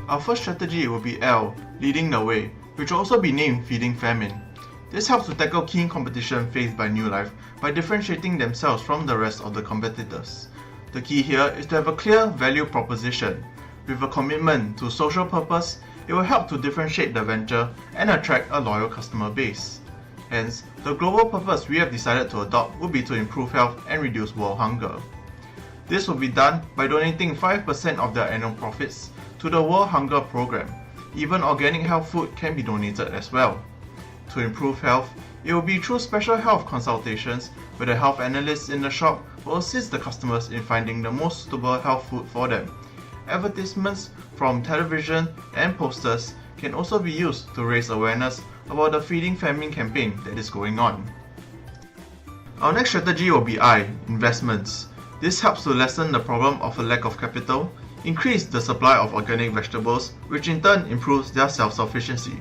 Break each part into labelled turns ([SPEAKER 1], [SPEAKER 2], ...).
[SPEAKER 1] Our first strategy will be L, leading the way, which will also be named Feeding Famine. This helps to tackle keen competition faced by New Life by differentiating themselves from the rest of the competitors. The key here is to have a clear value proposition. With a commitment to social purpose, it will help to differentiate the venture and attract a loyal customer base. Hence, the global purpose we have decided to adopt will be to improve health and reduce world hunger. This will be done by donating 5% of their annual profits to the World Hunger Program. Even organic health food can be donated as well. To improve health, it will be through special health consultations where the health analysts in the shop will assist the customers in finding the most suitable health food for them. Advertisements from television and posters can also be used to raise awareness about the Feeding Famine campaign that is going on. Our next strategy will be I, investments. This helps to lessen the problem of a lack of capital, increase the supply of organic vegetables, which in turn improves their self-sufficiency.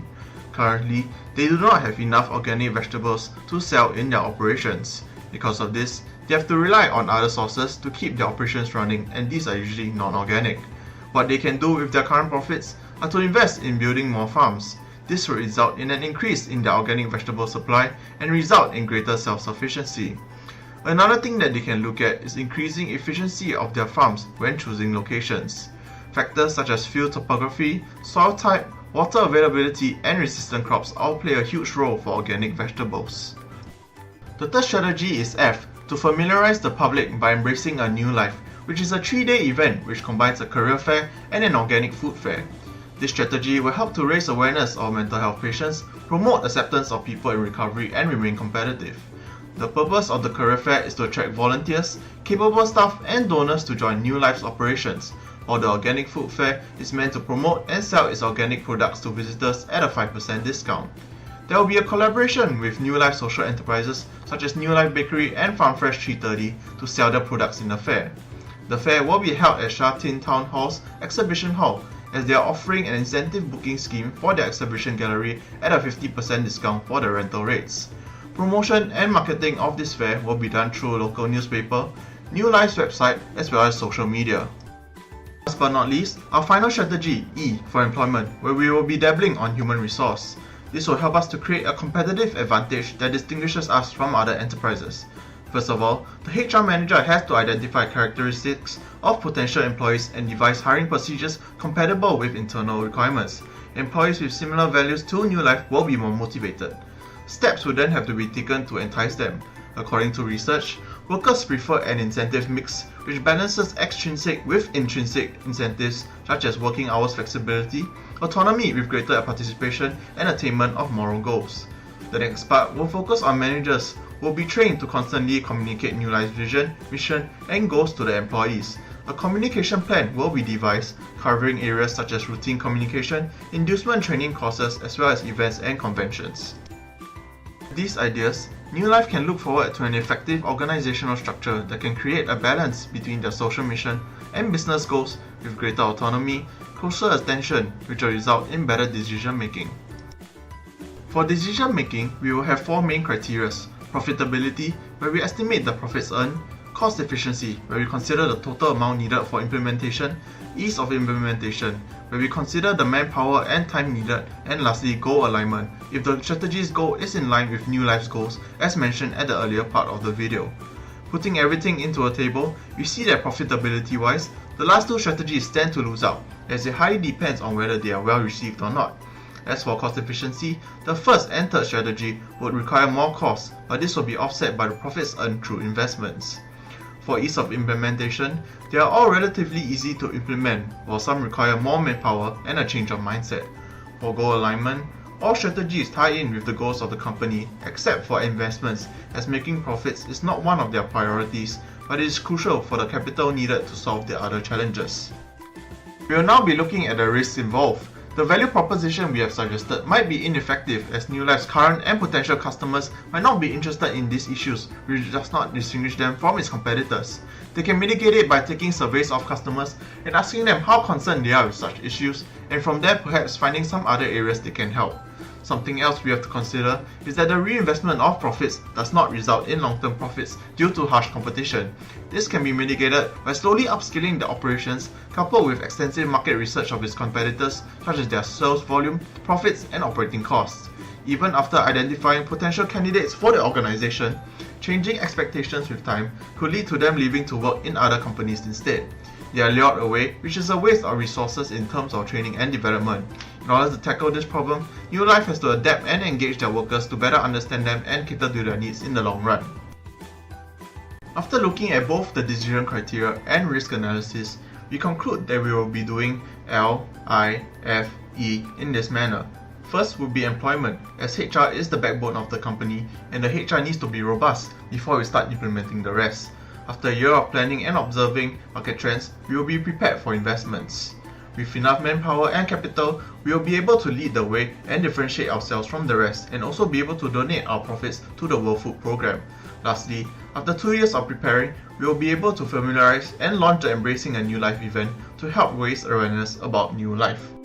[SPEAKER 1] Currently, they do not have enough organic vegetables to sell in their operations. Because of this, they have to rely on other sources to keep their operations running, and these are usually non-organic. What they can do with their current profits are to invest in building more farms. This will result in an increase in their organic vegetable supply and result in greater self-sufficiency. Another thing that they can look at is increasing efficiency of their farms when choosing locations. Factors such as field topography, soil type, water availability, and resistant crops all play a huge role for organic vegetables. The third strategy is F, to familiarize the public by embracing a new life, which is a 3-day event which combines a career fair and an organic food fair. This strategy will help to raise awareness of mental health patients, promote acceptance of people in recovery, and remain competitive. The purpose of the career fair is to attract volunteers, capable staff, and donors to join New Life's operations, while the organic food fair is meant to promote and sell its organic products to visitors at a 5% discount. There will be a collaboration with New Life social enterprises such as New Life Bakery and Farm Fresh 330 to sell their products in the fair. The fair will be held at Sha Tin Town Hall's Exhibition Hall, as they are offering an incentive booking scheme for their exhibition gallery at a 50% discount for the rental rates. Promotion and marketing of this fair will be done through a local newspaper, New Life's website, as well as social media. Last but not least, our final strategy, E, for employment, where we will be dabbling on human resource. This will help us to create a competitive advantage that distinguishes us from other enterprises. First of all, the HR manager has to identify characteristics of potential employees and devise hiring procedures compatible with internal requirements. Employees with similar values to New Life will be more motivated. Steps will then have to be taken to entice them. According to research, workers prefer an incentive mix which balances extrinsic with intrinsic incentives such as working hours flexibility, autonomy with greater participation, and attainment of moral goals. The next part will focus on managers who will be trained to constantly communicate New Life's vision, mission, and goals to the employees. A communication plan will be devised covering areas such as routine communication, inducement training courses, as well as events and conventions. With these ideas, New Life can look forward to an effective organizational structure that can create a balance between their social mission and business goals with greater autonomy, closer attention, which will result in better decision making. For decision making, we will have 4 main criteria: profitability, where we estimate the profits earned; cost efficiency, where we consider the total amount needed for implementation; ease of implementation, where we consider the manpower and time needed; and lastly, goal alignment, if the strategy's goal is in line with New Life's goals as mentioned at the earlier part of the video. Putting everything into a table, we see that profitability-wise, the last 2 strategies tend to lose out, as it highly depends on whether they are well received or not. As for cost efficiency, the first and third strategy would require more costs, but this will be offset by the profits earned through investments. For ease of implementation, they are all relatively easy to implement, while some require more manpower and a change of mindset. For goal alignment, all strategies tie in with the goals of the company, except for investments, as making profits is not one of their priorities, but it is crucial for the capital needed to solve their other challenges. We will now be looking at the risks involved. The value proposition we have suggested might be ineffective, as New Life's current and potential customers might not be interested in these issues, which does not distinguish them from its competitors. They can mitigate it by taking surveys of customers and asking them how concerned they are with such issues, and from there perhaps finding some other areas they can help. Something else we have to consider is that the reinvestment of profits does not result in long-term profits due to harsh competition. This can be mitigated by slowly upscaling the operations coupled with extensive market research of its competitors such as their sales volume, profits and operating costs. Even after identifying potential candidates for the organization, changing expectations with time could lead to them leaving to work in other companies instead. They are lured away, which is a waste of resources in terms of training and development. In order to tackle this problem, New Life has to adapt and engage their workers to better understand them and cater to their needs in the long run. After looking at both the decision criteria and risk analysis, we conclude that we will be doing L, I, F, E in this manner. First would be employment, as HR is the backbone of the company and the HR needs to be robust before we start implementing the rest. After a year of planning and observing market trends, we will be prepared for investments. With enough manpower and capital, we will be able to lead the way and differentiate ourselves from the rest and also be able to donate our profits to the World Food Programme. Lastly, after 2 years of preparing, we will be able to familiarize and launch the Embracing a New Life event to help raise awareness about New Life.